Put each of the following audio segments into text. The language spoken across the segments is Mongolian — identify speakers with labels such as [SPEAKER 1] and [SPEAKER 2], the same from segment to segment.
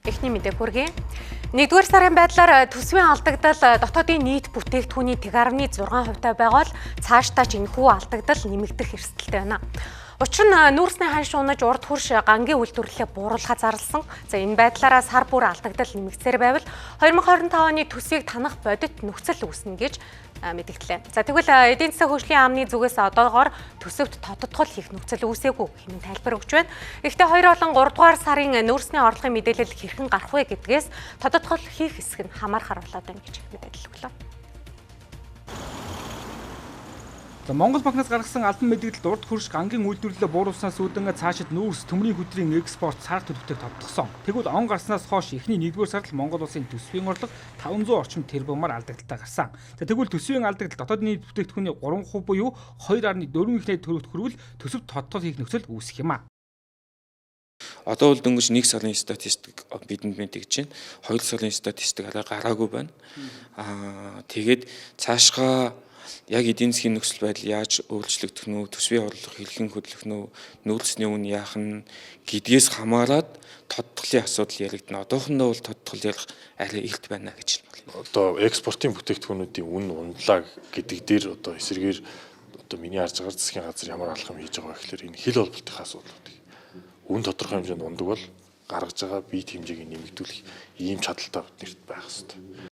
[SPEAKER 1] Эхний мэдээ хүргэе. 1-р сарын байдлаар төсвийн алдагдал дотоодын нийт бүтээгдэхүүний 1.6% байгаа бол цаашдаа ч энэхүү алдагдал нэмэгдэх эрсдэлтэй байна. Учир нь нүүрсний ханш унаж урд хурш гангийн үйлдвэрлэлээ бууруулахад зарласан. За энэ байдлаараа сар бүр алдагдал нэмэгдсээр байвал 2025 оны төсвийг танах бодит нөхцөл үүснэ гэж мэдгдлээ. За тэгвэл эдийн засгийн хөгжлийн яамны зүгээс одоогоор төсөвт тодтгол хийх нөхцөл үүсээгүй хэмээн тайлбар өгч байна. Гэхдээ 2 болон 3 дугаар сарын нүүрсний орлогын мэдээлэл хэрхэн гарах вэ гэдгээс тодтгол хийх хэсэг нь хамаарахар болоод байна гэж мэдээлэл өглөө.
[SPEAKER 2] Монгол банкнаас гаргасан албан мэдээлэлд урд хурш гангийн үйлдвэрлэлээ бууруулснаас үүдэн цаашид нүүрс төмрийн хөдрийн экспорт цар төлөвтэй тодтогсон. Тэгвэл он гарснаас хойш эхний 1-р сард Монгол улсын төсвийн орлого 500 орчим тэрбумаар алдагдaltaй гарсан. Тэгвэл төсвийн алдагдал дотоодын нийт бүтээгдэхүүний 3% буюу 2.4 их найд төгрөгт хүрвэл төсөв тодтгол хийх нөхцөл үүсэх юм а.
[SPEAKER 3] Одоо бол дөнгөж 1 сарын статистик бидэнд мэдэгж байна. 2 сарын статистик арай гараагүй байна. Тэгээд цаашгаа яг эдийн засгийн нөхцөл байдал яаж өөрчлөгдөх нь, төсвийн орлого хэрхэн хөдлөх нь, нөөцний үн яах нь гэдгээс хамаарат тодтголын асуудал яригдана. Одоохондоо бол тодтгол ярих арай эрт байна гэж байна.
[SPEAKER 4] Одоо экспортын бүтээгдэхүүнүүдийн үн ундлаа гэдэг дээр одоо эсрэгээр одоо миний харж байгаа засгийн газар ямар алхам хийж байгаа вэ гэхээр энэ хил холболтын асуудлуудыг үн тодорхой хэмжээнд ундаг бол гаргаж байгаа бие хэмжээг нэмэгдүүлэх ийм чадaltaй биднэрт байх хэрэгтэй.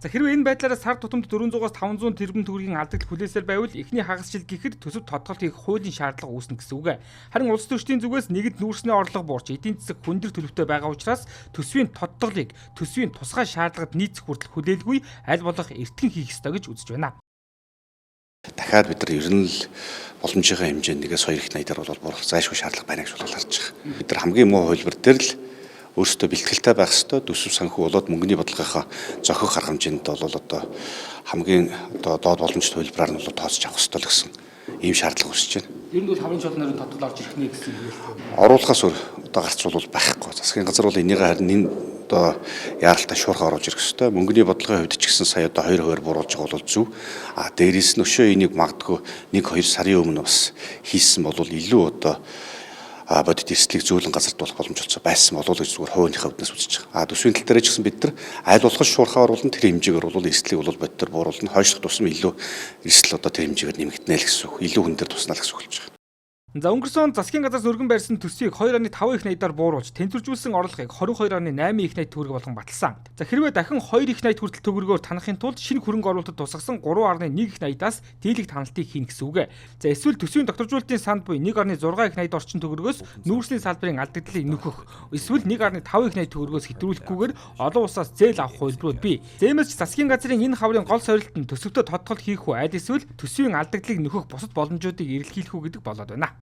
[SPEAKER 2] За хэрвээ энэ байдлаараа сар тутамд 400-аас 500 тэрбум төгрөгийн алдагдал хүлээсээр байвал эхний хагас жил гэхэд төсөв тодтгол хийх хуулийн шаардлага үүснэ гэсэн үг. Харин улс төрчдийн зүгээс нэгд нүүрсний орлого буурч эдийн засаг хүндэр төлөвтэй байгаа учраас төсвийн тодтголыг төсвийн тусгай шаардлагад нийцэх хүртэл хүлээлгүй аль болох эртхэн хийх ёстой гэж үзэж байна.
[SPEAKER 5] Дахиад бид нар ер нь л боломжийн хэмжээнд 1-2 их найдаар бол бууруулах зайлшгүй шаардлага байна гэж бол харж байгаа. Бид нар хамгийн муу хувилбар дээр л өөрсдөө бэлтгэлтэй байх ёстой. Төсөв санхүү болоод мөнгөний бодлогынхаа зохих арга хэмжээнд бол одоо хамгийн одоо доод боломжтой хувилбараар нь бол тооцож авах ёстой л гэсэн ийм шаардлага үүсэж байна.
[SPEAKER 2] Ер нь бол хамгийн чухал нэрийн тодтгол орж ирэх нэ гэсэн юм байна.
[SPEAKER 5] Оруулахаас өөр одоо гарч бол байхгүй. Засгийн газар бол энийг харин энэ одоо яаралтай шуурхай оруулж ирэх ёстой. Мөнгөний бодлогын хувьд ч гэсэн сая одоо 2% бууруулж байгаа бол зөв. Дээрээс нь өшөө энийг магадгүй 1-2 сарын өмнө бас хийсэн бол илүү одоо бодит эрсдлийг зөөлөн газарт болох боломжтой байсан болов уу гэж зүгээр хувийнхаа үүднээс үзэж байгаа. Төсвийн тал дээр ч гэсэн бид нар аль болох шуурхай оруулна тэр хэмжээгээр бол эрсдлийг бол бодитоор бууруулна. Хойшлох тусам илүү эрсдэл одоо тэр хэмжээгээр нэмэгдэнэ л гэсэн үг. Илүү хүн дээр туснаа л гэсэн үг болж байгаа.
[SPEAKER 2] За өнгөрсөн засгийн газраас өргөн барьсан төсвийг 2.5 их найдаар бууруулж тэнцвэржүүлсэн орлогыг 22.8 их найд төгрөг болгон баталсан. За хэрвээ дахин 2 их найд хүртэл төгрөгөөр танахын тулд шинэ хөрөнгө оруулалтад тусгасан 3.1 их найдаас дийлэх таналтыг хийнэ гэсэн үг. За эсвэл төсвийн докторжуулалтын санд буй 1.6 их найд орчим төгрөгөөс нүүрсний салбарын алдагдлыг нөхөх, эсвэл 1.5 их найд төгрөгөөс хэтрүүлэхгүйгээр олон улсаас зээл авах хувилбарууд бий. Зэмээс засгийн газрын энэ хаврын гол сорилт нь төсөвтөө тодтгол хийх үү, аль эсвэл төсвийн алдагдлыг нөхөх бусад боломжуудыг эрэлхийлэх үү гэдэг болоод байна.